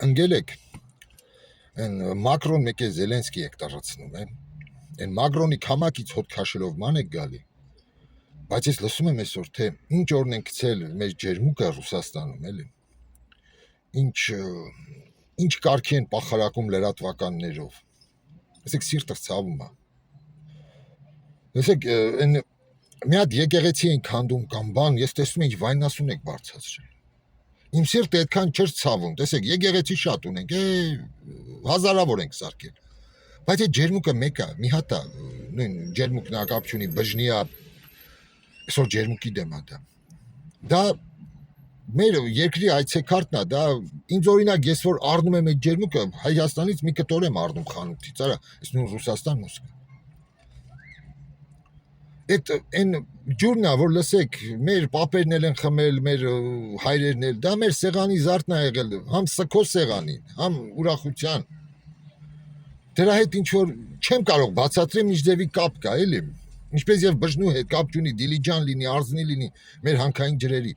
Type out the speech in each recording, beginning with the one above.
ընկել եք այն Մակրոն մեկ է Զելենսկի եք տարածնում, այն Մակրոնի քամակից հոտ քաշելով ման եք գալի, բայց ես լսում եմ այսօր, թե ինչ օրն են գցել մեր ջերմուկը Ռուսաստանում, էլի, ինչ կարգի են պախարակում լրատվականներով, ասեք սիրտս ցավում է, ասեք այն մի հատ եկեղեցի են քանդում կամ բան, ես տեսնում եմ ինչ վայնասուն եք բարձրացրել, իմ սիրտը այդքան չէր ցավում, տեսեք եկեղեցի շատ ունենք, հազարավոր ենք սարքել, բայց այդ ջերմուկը մեկը, մի հատ է, նույն ջերմուկն ակապ չունի, բժնի է, այսօր ջերմուկի դեմ է դա մեր երկրի այցեքարտն է, դա ինձ օրինակ ես որ առնում եմ այդ ջերմուկը Հայաստանից մի կտոր եմ առնում խանութից, արա, այս նույն Ռուսաստան Մոսկվա։ Այդ այն ջուրն է, որ լսեք, մեր պապերն են խմել, մեր հայրերն էլ, դա մեր սեղանի զարդն է եղել, համ սքո սեղանին, համ ուրախության։ Դրա հետ ինչ որ չեմ կարող բացատրեմ ինչ ձևի կապ կա, էլի։ Ինչպես եւ բժնու հետ կապ չունի, դիլիջան լինի, արզնի լինի, մեր հանքային ջրերի։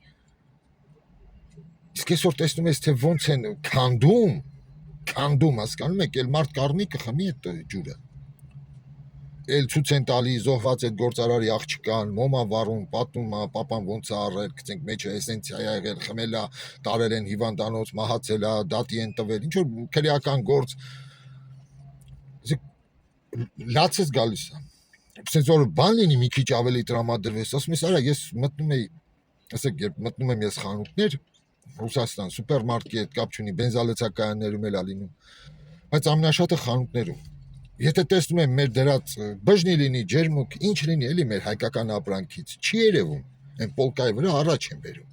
Իսկ այսօր տեսնում ես, թե ոնց են քանդում, հասկանում եք, էլ մարդ կառնիկը խմի այդ ջուրը։ Էլ ցույց են տալի զոհված այդ գործարարի աղջկան, մոմա վառում, պատում է, պապան ոնց է առել, գցենք մեջը էսենցիա է եղել, խմել է, տարել են հիվանդանոց, մահացել է, դատի են տվել, ինչ որ քրեական գործ։ Լացես գալիս է։ Սենց որ բան լինի մի քիչ ավելի տրամադրվես, ասում ես, արա, ես մտնում եի, ասեք, երբ մտնում եմ ես խանութներ, Ռուսաստան, սուպերմարկետ, կապ չունի, բենզալեցակայաններում էլ է լինում, բայց ամենաշատը խանութներում։ Եթե տեսնում եմ մեր դրած բժնի լինի, ջերմուկ, ինչ լինի, էլի մեր հայկական ապրանքից, չի երևում, այն պոլկայի վրա առաջ են բերում։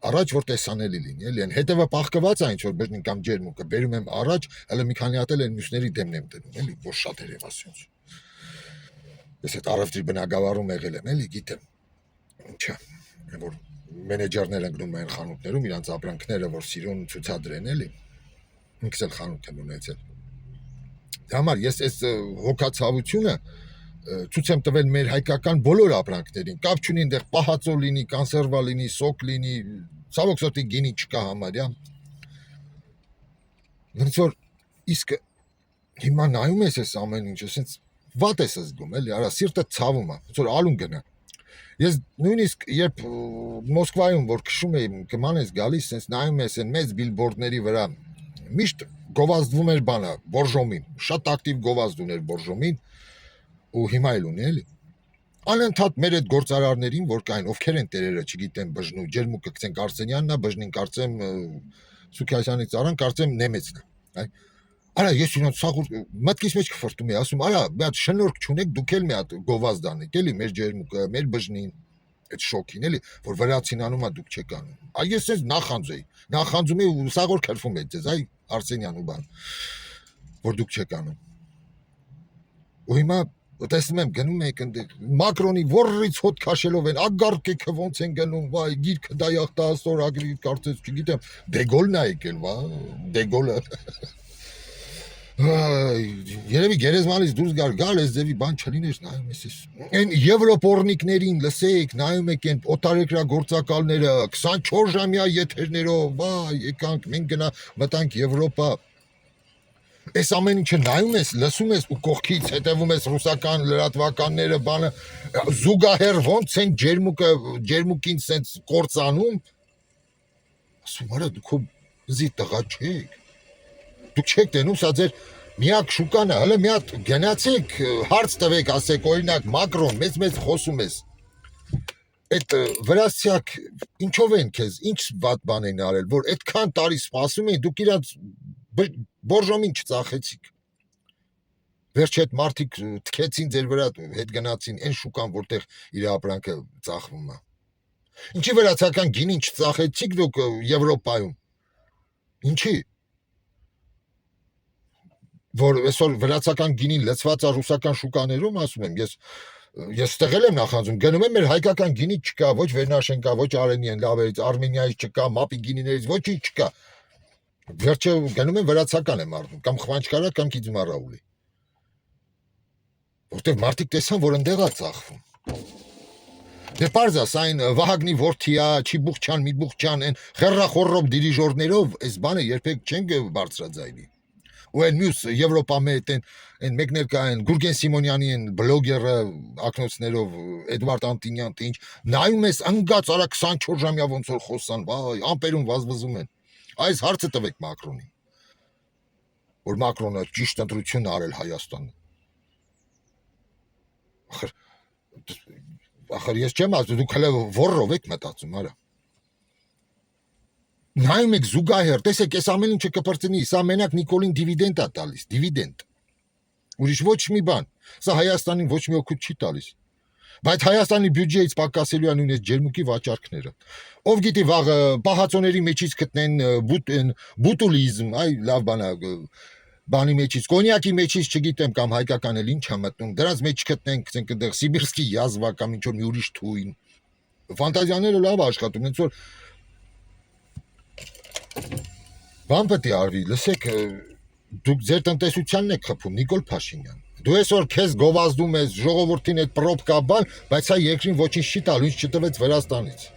Առաջ որ տեսանելի լինի, էլի, այն հետևը պահկված է ինչ որ բժնին կամ ջերմուկը, բերում եմ առաջ, հələ մի քանի հատ էլ այն մյուսների դեմն եմ դնում, էլի, որ շատ երևասյոց։ Ես այդ առևտրի բնակավարում եղել եմ, էլի, գիտեմ։ Ինչա, որ մենեջերները գնում են խանութներում իրանց ապրանքները, որ սիրուն ցուցադրեն, էլի։ Ինքս էլ խանութ եմ ունեցել։ Համար ես այս հոգացավությունը ցույց եմ տվել մեր հայկական բոլոր ապրանքներին, կապ չունի այնտեղ պահածո լինի, կոնսերվա լինի, սոկ լինի, ցավոք սրտի գինի չկա համարյա։ Ոնց որ իսկ հիմա նայում ես այս ամեն ինչը, ասենց վատ ես զգում, էլի, արա սիրտը ցավում է, ոնց որ ալուն գնա։ Ես նույնիսկ երբ Մոսկվայում որ քշում էի, կման ես գալիս, ասենց նայում ես այն մեծ բիլբորդների վրա, միշտ գովազդվում էր բանը, բորժոմին, շատ ակտիվ գովազդ ուներ բորժոմին, ու հիմա էլ ունի, էլի։ Անընդհատ մեր այդ գործարարներին, որ կային, ովքեր են տերերը, չգիտեմ, բժնու, ջերմուկը գցենք Արսենյանն է, բժնին կարծեմ Սուքիասյանի ծառան, կարծեմ Նեմեցն է, այ։ Արա, ես իրենց սաղուր մտքիս մեջ կֆրտում եմ, ասում, արա, մի հատ շնորհք չունեք, դուք էլ մի հատ գովազդ անեք, էլի, մեր ջերմուկը, մեր բժնին, այդ շոկին, էլի, որ վրացին անում է, դուք չեք անում։ Այ ես ես նախանձում էի ու սաղուր քրվում էի ձեզ, այ Արսենյան ու բան, որ դուք չեք անում։ Ու հիմա տեսնում եմ գնում եք այնտեղ Մակրոնի ոռից հոտ քաշելով են, ագարկեքը ոնց են գնում, վայ, գիրքը դա յախտասոր ագրի կարծես, չգիտեմ, Դեգոլն է եկել, վա, Դեգոլը։ Երևի գերեզմանից դուրս գալ այս ձևի բան չլիներ, նայում ես այն եվրոպորնիկներին լսեք, նայում եք այն օտարերկրյա գործակալները 24 ժամյա եթերներով, վայ, եկանք, մենք գնա մտանք Եվրոպա։ Այս ամեն ինչը նայում ես, լսում ես ու կողքից հետևում ես ռուսական լրատվականները, բանը զուգահեռ ոնց են ջերմուկին սենց կործանում։ Ասում արա դուք զի տղա չեք։ Դուք չեք տենում, սա ձեր միակ շուկան է, հələ մի հատ գնացեք, հարց տվեք, ասեք, օրինակ Մակրոն, մեծ խոսում ես։ Այդ վրացիակ ինչով են քեզ, ինչ վատ բան են արել, որ այդքան տարի սպասում էին, դուք իրանց բորժոմին չծախեցիք։ Վերջ այդ մարդիկ թքեցին ձեր վրա, հետ գնացին այն շուկան, որտեղ իր ապրանքը ծախվում է։ Ինչի վրացական գինին չծախեցիք դուք Եվրոպայում։ Ինչի։ Որ այսօր վրացական գինին լցված է ռուսական շուկաներում, ասում եմ, ես ստեղել եմ նախանձում, գնում եմ մեր հայկական գինի չկա, ոչ Վերնաշենկա, ոչ Արենիան, լավերից, Արմենիայից չկա, մապի գինիներից ոչինչ չկա։ Վերջը գնում եմ վրացական եմ առնում, կամ խվանչկարա, կամ կիձմարաուլի։ Որտեղ մարդիկ տեսան, որ ընդեղ է ծախվում։ Դե պարզաս այն Վահագնի որդիա, Չիբուխչյան, Միբուխչյան, այն խեռախորրով դիրիժորներով այս բանը երբեք չեն բարձրաձայնի։ Ու այն մյուս Եվրոպա մետ այն մեկներ կա այն Գուրգեն Սիմոնյանի այն բլոգերը ակնոցներով Էդվարդ Անտինյան թե ինչ նայում ես անգած արա 24 ժամյա ոնց որ խոսան, վայ, ամպերում վազվզում են։ Այս հարցը տվեք Մակրոնին, որ Մակրոնը ճիշտ ընտրություն արել Հայաստանը։ Ախր ես չեմ ասում, դուք հələ ոռով եք մտածում, արա։ Նայում եք զուգահեռ, տեսեք, այս ամեն ինչը կպրծնի, սա մենակ Նիկոլին դիվիդենդ է տալիս, դիվիդենդ։ Ուրիշ ոչ մի բան, սա Հայաստանին ոչ մի օգուտ չի տալիս։ Բայց Հայաստանի բյուջեից պակասելու են նույնիսկ ջերմուկի վաճառքները։ Ով գիտի վաղ պահածոների մեջից գտնեն բուտուլիզմ, այ լավ բան է, բանի մեջից, կոնյակի մեջից չգիտեմ կամ հայկական էլ ինչ է մտնում, դրանց մեջ չգտնենք այնտեղ Սիբիրսկի յազվա կամ ինչ որ մի ուրիշ թույն։ Ֆանտազիաները լավ աշխատում, հենց որ բան պետք է արվի, լսեք, դուք ձեր տնտեսությանն եք խփում, Նիկոլ Փաշինյան։ Դու այսօր քեզ գովազդում ես ժողովրդին այդ պրոբկա բան, բայց հա երկրին ոչինչ չի տալու, ինչ չտվեց Վրաստանից։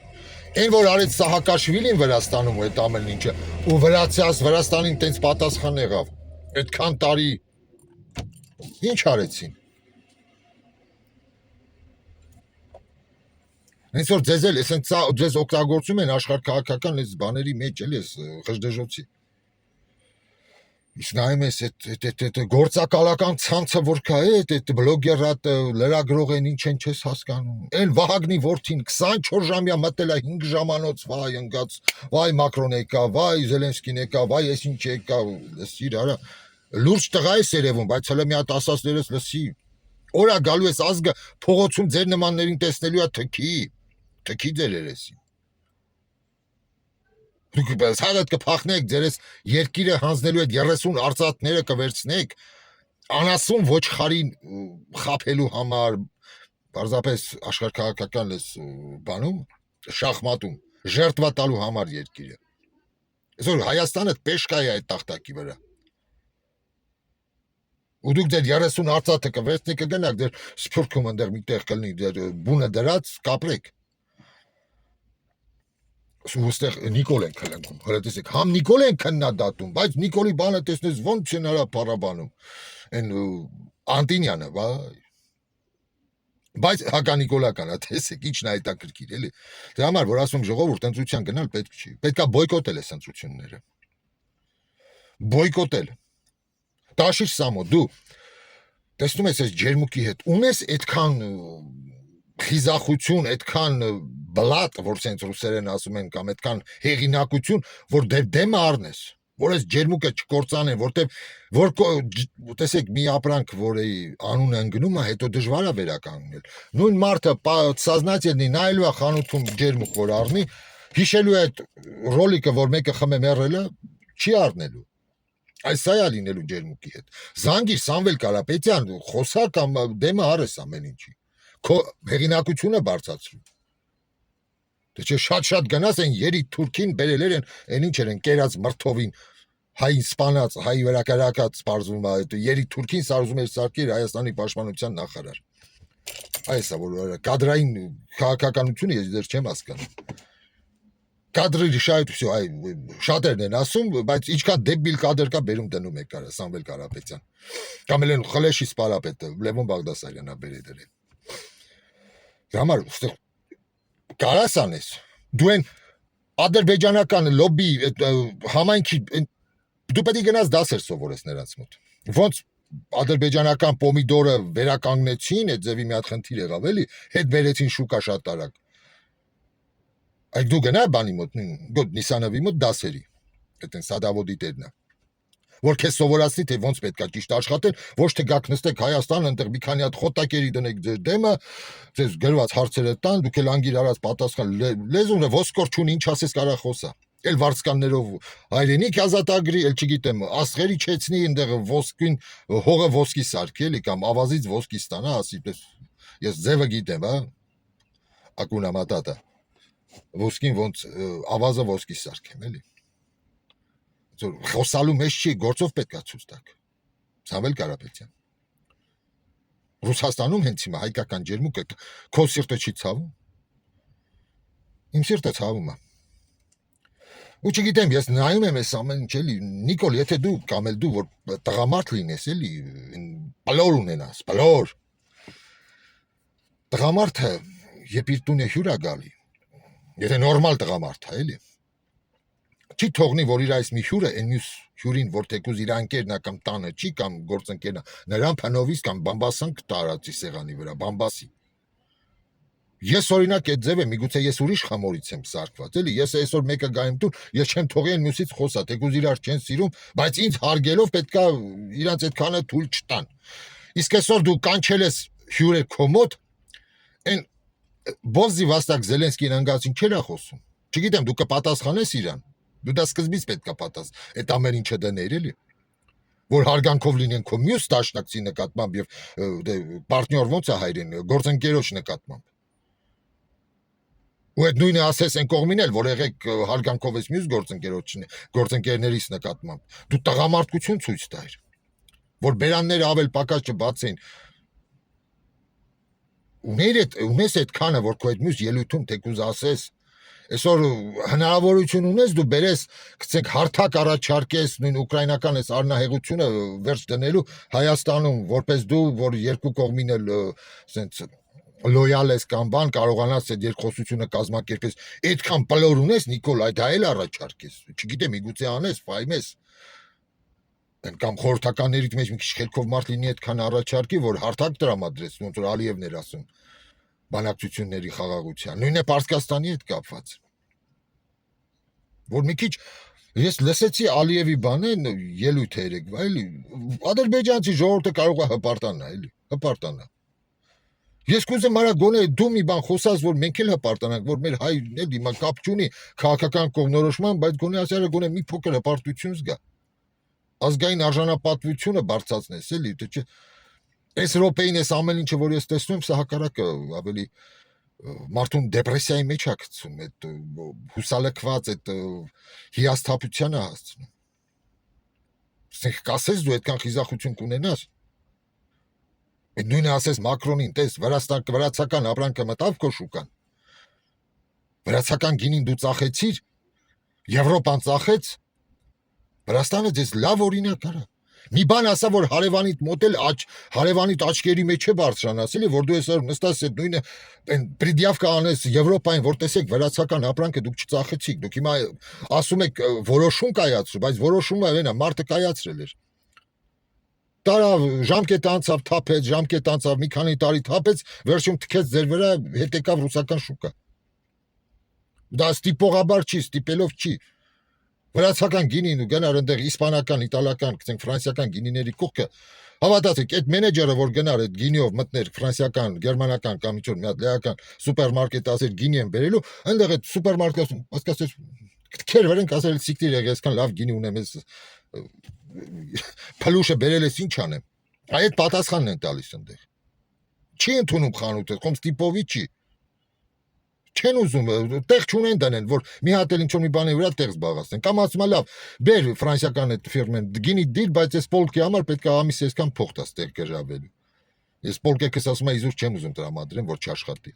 Այն որ արեց Սահակաշվիլին Վրաստանում ու այդ ամեն ինչը, ու Վրաստանին տենց պատասխան եղավ։ Այդքան տարի ինչ արեցին։ Հենց որ ձեզ էլ էսենց ձեզ օգտագործում են աշխարհ քաղաքական այս բաների մեջ էլ էս խժդժոցի։ Իսկ նայում ես այդ գործակալական ցանցը որ կա, այդ բլոգերատը, լրագրողեն ինչ են չես հասկանում։ Այն Վահագնի որդին 24 ժամյա մտել է 5 ժամանոց, վայ ընկած, վայ Մակրոն եկա, վայ Զելենսկին եկա, վայ ես ինչ եկա, լսիր, արա լուրջ տղա է երևում, բայց հələ մի հատ ասածներս լսի։ Օրա գալու ես ազգը փողոցում ձեր նմաններին տեսնելու է թքի ձեր երեսին։ Դուք ցավդ կփախնեք, ձերս երկիրը հանձնելու այդ 30 արծաթները կվերցնեք, անասուն ոչխարին խափելու համար, պարզապես աշխարհքաղաքական լես բանում, շախմատում, ժերտվա տալու համար երկիրը։ Այսօր Հայաստանը պեշկա է այդ տախտակի վրա։ Ու դուք ձեր 30 արծաթը կվերցնեք, կգնաք ձեր սփյուռքում այնտեղ միտեղ կլինի, ձեր բունը դրած կապրեք։ Ոստեղ Նիկոլ են քննարկում, հələ տեսեք, համ Նիկոլ են քննադատում, բայց Նիկոլի բանը տեսնես ոնց են արա փառաբանում, այն Անտինյանը, վայ, բայց հականիկոլական է, տեսեք, ինչն է հետաքրքիր, էլի, դրա համար, որ ասում ժողովուրդ ընտրության գնալ պետք չի, պետքա բոյկոտել այս ընտրությունները, բոյկոտել, տաշիր Սամո, դու տեսնում ես այս ջերմուկի հետ, ունես այդքան խիզախություն, այդքան բլատ, որ սենց ռուսերեն ասում են, կամ այդքան հեղինակություն, որ դեմը առնես, որ այս ջերմուկը չկործանեն, որ տեսեք մի ապրանք, որ անունը ընկնում է, հետո դժվար է վերականգնել։ Նույն մարդը սազնացիելնի նայելու է խանութում ջերմուկ, որ առնի, հիշելու է այդ ռոլիկը, որ մեկը խմե մեռել է, չի առնելու։ Այս սա է լինելու ջերմուկի հետ։ Զանգիր Սամվել Կարապետյան, խոսա կամ դեմը առես ամեն ինչի։ Քո հեղինակությունը բարձրացրու։ Դե չէ շատ գնաս են երի թուրքին բերելեր են ինչ են կերած մրթովին հային սպանած, հայի վերակարակած սպարզվում է, երի թուրքին սարզում էր սարքեր Հայաստանի պաշտպանության նախարար։ Այս է որ կադրային քաղաքականությունը ես դեռ չեմ հասկանում։ Կադրի ռիշայթ այ շատերն են ասում, բայց ինչքան դեբիլ կադր կա բերում դնում է կարա Սամվել Կարապետյան։ Կամ էլ խլեշի սպարապետը Լևոն Բաղդասարյանա բերել դրել։ Համար ուստեղ կարաս անես, դու են ադրբեջանական լոբի համայնքի դու պետք է գնաս դասեր սովորես նրանց մոտ։ Ոնց ադրբեջանական պոմիդորը վերականգնեցին, այդ ձևի մի հատ խնդիր եղավ, էլի, հետ բերեցին շուկա շատ արագ։ Այդ դու գնա բանի մոտ, Նիսանովի մոտ դասերի, այդ են սադավոդի տերնա, որ քեզ սովորացնի, թե ոնց պետք է ճիշտ աշխատել, ոչ թե գաք նստեք Հայաստան, այնտեղ մի քանի հատ խոտակերի դնեք ձեր դեմը, ձեզ գրված հարցերը տան, դուք էլ անգիր արած պատասխան, լեզուն ոսկոր չունի, ինչ ասես կարա խոսա, էլ վարձկաններով հայրենիք ազատագրի, էլ չգիտեմ, աստղերի չեցնի, այնտեղ ոսկին, հողը ոսկի սարքի, էլի կամ ավազից ոսկի ստանա, ասի, ես ձևը գիտեմ, հա, ակունա մատատա, ոսկին ոնց ավազը ոսկի սարքեմ, էլի։ Խոսալու մեջ չի, գործով պետք է ցույց տաք։ Սամվել Կարապետյան։ Ռուսաստանում հենց հիմա հայկական ջերմուկը քո սիրտը չի ցավում։ Իմ սիրտը ցավում է։ Ու չգիտեմ, ես նայում եմ այս ամեն ինչ էլի, Նիկոլ, եթե դու կամ էլ դու որ տղամարդ լինես էլի, բլոր ունենաս, բլոր։ Տղամարդը, երբ իր տուն է հյուր է գալի, եթե նորմալ տղամարդ է, էլի, չի թողնի, որ իր այս մի հյուրը այն մյուս հյուրին, որ թեկուզ իր անկերն է կամ տանը չի կամ գործընկերն է, նրան փնովից կամ բամբասանք տարածի սեղանի վրա, բամբասի։ Ես օրինակ այդ ձև եմ, միգուցե ես ուրիշ խամորից եմ սարքված, էլի, ես այսօր մեկը գայեմ տուն, ես չեմ թողի այն մյուսից խոսա, թեկուզ իրար չեն սիրում, բայց ինձ հարգելով պետքա իրանց այդքանը թույլ չտան։ Իսկ այսօր դու կանչել ես հյուրեր քո մոտ, այն Բոզի Վաստակ Զելենսկին անգածին չէր խոսում։ Չգիտեմ, դու կպատասխանես իրան։ Դու դա սկզբից պետք է պատասխանես, այդ ամեն ինչը դներ էլի, որ հարգանքով լինեն քո մյուս դաշնակցի նկատմամբ եւ պարտնյոր ոնց է հայրեն, գործընկերոջ նկատմամբ։ Ու այդ նույնը ասես այն կողմին էլ, որ եղեք հարգանքով ես մյուս գործընկերներից նկատմամբ։ Դու տղամարդկություն ցույց տայր, որ բերանները ավել պակաս չբացեն։ Ունես այդ քանը, որ քո այդ մյուս ելույթում թեկուզ ասես, այսօր հնարավորություն ունես դու բերես, գցենք հարթակ առաջարկես նույն ուկրաինական այս առնահեղությունը վերջ դնելու Հայաստանում, որպես դու, որ երկու կողմին էլ ասենց լոյալ ես կամ բան կարողանաս այդ երկխոսությունը կազմակերպես, այդքան բլոր ունես, Նիկոլ, այդ այլ առաջարկես, չգիտեմ, միգուցե անես, ֆայմես, կամ խորհրդականներից մեջ մի քիչ խելքով մարդ լինի այդքան առաջարկի, որ հարթակ տրամադրես, ոնց որ Ալիևն էր ասում, բանակցությունների խաղաղության, նույնն է Պարսկաստանի հետ կապված, որ մի քիչ ես լսեցի Ալիևի բանեն ելույթ է երեկվա, էլի, ադրբեջանցի ժողովուրդը կարող է հպարտանա, էլի, հպարտանա։ Ես կուզեմ արա գոնե դու մի բան խոսած, որ մենք էլ հպարտանանք, որ մեր հայրն էլ հիմա կապ չունի քաղաքական կողմնորոշման, բայց գոնե ասյալը գոնե մի փոքր հպարտություն զգա։ Ազգային արժանապատվությունը բարձրացնես, էլի, թե չէ։ Այս րոպեին այս ամեն ինչը, որ ես տեսնում եմ, սա հակառակը ավելի մարդուն դեպրեսիայի մեջ է գցում, այդ հուսալքված այդ հիասթափությանը հասցնում։ Սենք կասես դու այդքան խիզախություն կունենաս։ Այդ նույնը ասես Մակրոնին, տես, վրացական ապրանքը մտավ քո շուկան։ Վրացական գինին դու ծախեցիր, Եվրոպան ծախեց, Վրաստանը ձեզ լավ օրինակ արա։ Մի բան ասա, որ հարևանիդ մոտ էլ հարևանիդ աչքերի մեջ է բարձրանաս, էլի, որ դու այսօր նստած այդ նույնը պրիդյավկա անես Եվրոպային, որ տեսեք վրացական ապրանքը դուք չծախեցիք, դուք հիմա ասում եք որոշում կայացրու, բայց որոշումը այնա մարդը կայացրել էր։ Տարավ ժամկետ անցավ թափեց, ժամկետ անցավ մի քանի տարի թափեց, վերջում թքեց ձեր վրա, հետ եկավ ռուսական շուկա։ Դա ստիպողաբար չի, ստիպելով չի։ Վրացական գինին ու գնար այնտեղ իսպանական, իտալական, գցենք ֆրանսիական գինիների կողքը, հավատացեք, այդ մենեջերը, որ գնար այդ գինիով մտներ ֆրանսիական, գերմանական կամ ինչ-որ մի հատ լեական սուպերմարկետ ասեր գինի են բերելու, այնտեղ այդ սուպերմարկետում հասկացես քեր վերենք ասել սիկտիր եղի, այսքան լավ գինի ունեմ, ես փլուշը բերել ես ինչ անեմ։ Այդ պատասխանն են տալիս այնտեղ։ Չի ընդունում խանութը, խոմ ստիպովի չի։ Չեն ուզում, տեղ չունեն դնեն, որ մի հատ էլ ինչ-որ մի բանի վրա տեղ զբաղացնեն։ Կամ ասում է լավ, բեր ֆրանսիական այդ ֆիրմեն, գինի դիր, բայց այս պոլկի համար պետք է ամիս այսքան փող տաս տեղ գժավելու։ Ես պոլկեքս ասում եմ, իզուր չեմ ուզում տրամադրեմ, որ չաշխատի։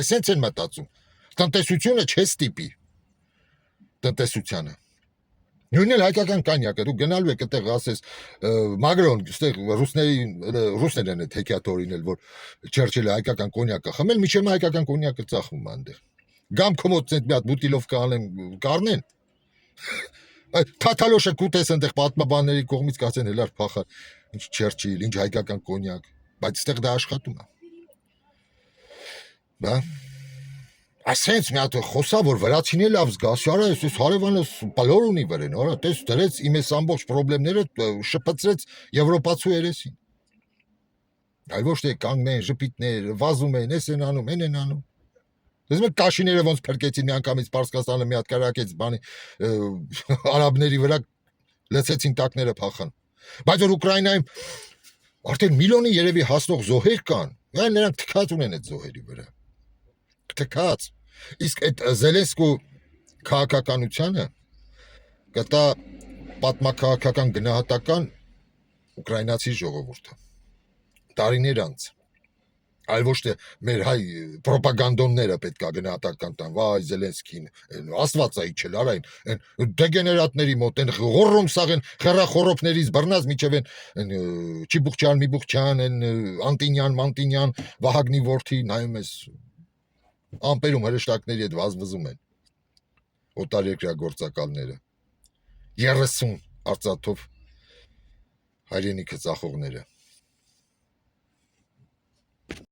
Այսենց են մտածում։ Տնտեսությունը չես տիպի։ Տնտեսությանը։ Նույնն էլ հայկական կանյակը, դու գնալու եք այդտեղ ասես Մագրոն, այստեղ ռուսներն են հեքիաթորին էլ, որ Չերչիլը հայկական կոնյակը խմել, միջև հայկական կոնյակը ծախում է այնտեղ։ Գամ կոմոդ մի հատ բուտիլով կանեմ, կառնեն։ Թաթալոշը կուտես այնտեղ պատմաբանների կողմից կասեն հելար փախա, ինչ Չերչիլ, ինչ հայկական կոնյակ, բայց այստեղ դա աշխատում է։ Բա Ասենց մի հատ խոսա, որ վրացին էլ լավ զգաս, արա ես հարևանս բլոր ունի վրեն, արա տես դրեց իմ այս ամբողջ խնդիրները շփեցրեց եվրոպացու երեսին։ Այլ ոչ թե կանգնեն, ժպիտներ, վազում են, էս են անում, են անում։ Դες մեկ կաշիները ոնց փրկեցին միանգամից Պարսկաստանը մի հատ կարակեց բանի արաբների վրա լցեցին տակները փախան։ Բայց որ Ուկրաինայում արդեն միլիոնի երևի հասնող զոհեր կան, այլ նրանք թքած ունեն այդ զոհերի վրա։ Թքած։ Իսկ այդ Զելենսկու քաղաքականությունը կտա պատմաքաղաքական գնահատական ուկրաինացի ժողովուրդը։ Տարիներ անց Այլ ոչ թե մեր հայ պրոպագանդոնները պետք է գնահատական տան, վայ Զելենսկին, Աստվածայի չել արայն, այն դեգեներատների մոտ, այն հորում սաղեն խրախորոփներից բռնած միջև այն Չիբուխչյան, Միբուխչյան, այն Անտինյան, Մանտինյան, Վահագնի որդի նայում ես ամպերում հրեշտակների հետ վազվզում են օտարերկրյա գործակալները 30 արծաթով հայրենիքը ծախողները